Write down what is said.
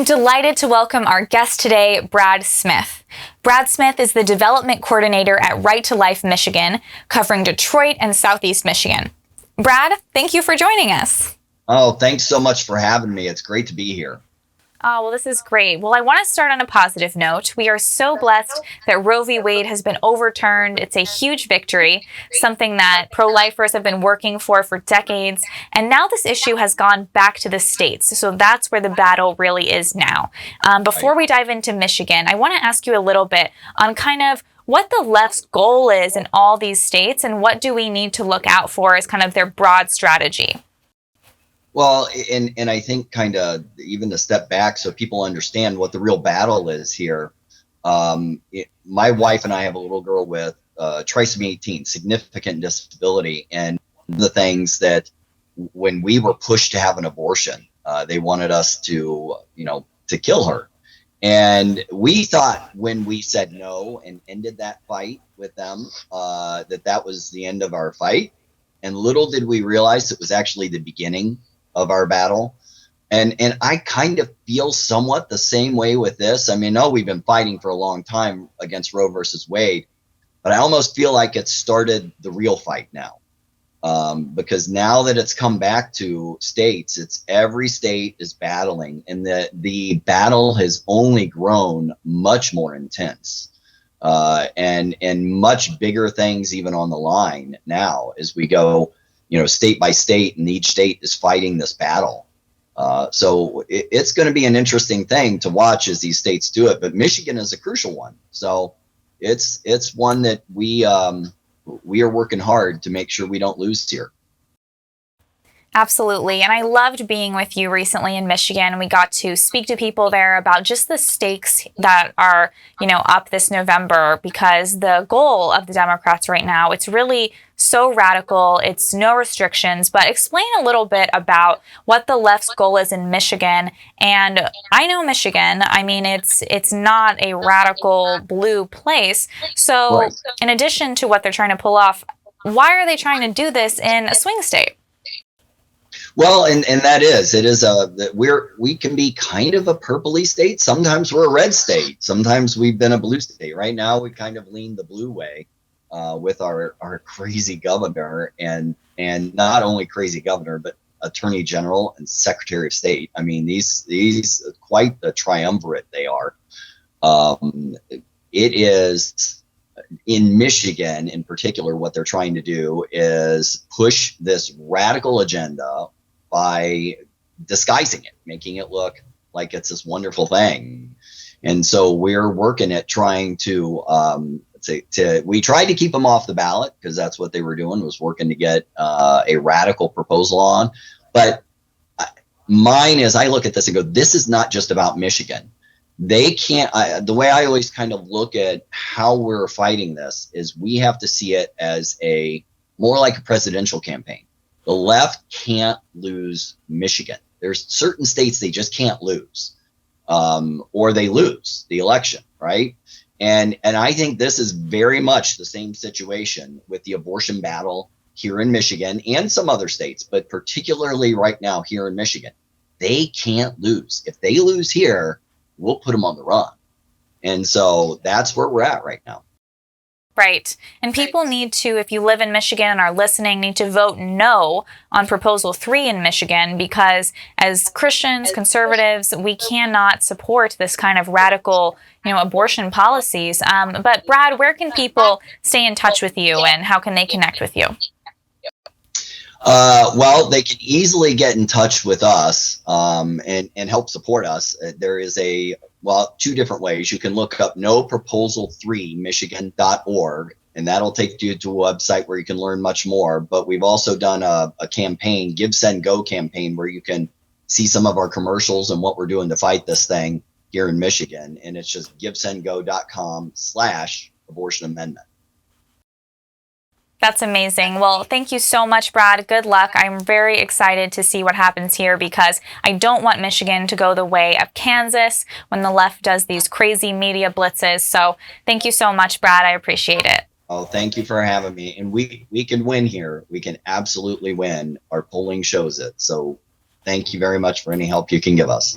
I'm delighted to welcome our guest today, Brad Smith. Brad Smith is the development coordinator at Right to Life Michigan, covering Detroit and Southeast Michigan. Brad, thank you for joining us. Oh, thanks so much for having me. It's great to be here. Oh, well, this is great. Well, I want to start on a positive note. We are so blessed that Roe v. Wade has been overturned. It's a huge victory, something that pro-lifers have been working for decades. And now this issue has gone back to the states. So that's where the battle really is now. Before we dive into Michigan, I want to ask you a little bit on kind of what the left's goal is in all these states and what do we need to look out for as kind of their broad strategy. Well, and I think kind of even to step back so people understand what the real battle is here. My wife and I have a little girl with trisomy 18, significant disability. And one of the things that when we were pushed to have an abortion, they wanted us to kill her. And we thought when we said no and ended that fight with them, that was the end of our fight. And little did we realize it was actually the beginning of our battle. And I kind of feel somewhat the same way with this. I mean, we've been fighting for a long time against Roe versus Wade, but I almost feel like it started the real fight now. Because now that it's come back to states, it's every state is battling, and the battle has only grown much more intense. And much bigger things even on the line now as we go state by state, and each state is fighting this battle. So it's going to be an interesting thing to watch as these states do it. But Michigan is a crucial one. So it's one that we are working hard to make sure we don't lose here. Absolutely. And I loved being with you recently in Michigan. We got to speak to people there about just the stakes that are, up this November, because the goal of the Democrats right now, it's really so radical. It's no restrictions. But explain a little bit about what the left's goal is in Michigan. And I know Michigan, I mean, it's not a radical blue place. So right. In addition to what they're trying to pull off, why are they trying to do this in a swing state? Well, and we can be kind of a purpley state. Sometimes we're a red state. Sometimes we've been a blue state. Right now, we kind of lean the blue way with our crazy governor, and not only crazy governor, but attorney general and secretary of state. I mean, these quite the triumvirate they are. It is in Michigan in particular, what they're trying to do is push this radical agenda by disguising it, making it look like it's this wonderful thing. And so we're working at trying to we tried to keep them off the ballot, because that's what they were doing, was working to get a radical proposal on. But mine is, I look at this and go, this is not just about Michigan. They can't, the way I always kind of look at how we're fighting this is we have to see it as more like a presidential campaign. The left can't lose Michigan. There's certain states they just can't lose, or they lose the election, right? And I think this is very much the same situation with the abortion battle here in Michigan and some other states, but particularly right now here in Michigan. They can't lose. If they lose here, we'll put them on the run. And so that's where we're at right now. Right. And people need to, if you live in Michigan and are listening, need to vote no on Proposal 3 in Michigan, because as Christians, conservatives, we cannot support this kind of radical, abortion policies. But Brad, where can people stay in touch with you, and how can they connect with you? Well, they can easily get in touch with us and help support us. There is two different ways. You can look up noproposal3michigan.org, and that'll take you to a website where you can learn much more. But we've also done a campaign, Give, Send, Go campaign, where you can see some of our commercials and what we're doing to fight this thing here in Michigan. And it's just givesendgo.com/abortion amendment. That's amazing. Well, thank you so much, Brad. Good luck. I'm very excited to see what happens here, because I don't want Michigan to go the way of Kansas when the left does these crazy media blitzes. So thank you so much, Brad. I appreciate it. Oh, thank you for having me. And we can win here. We can absolutely win. Our polling shows it. So thank you very much for any help you can give us.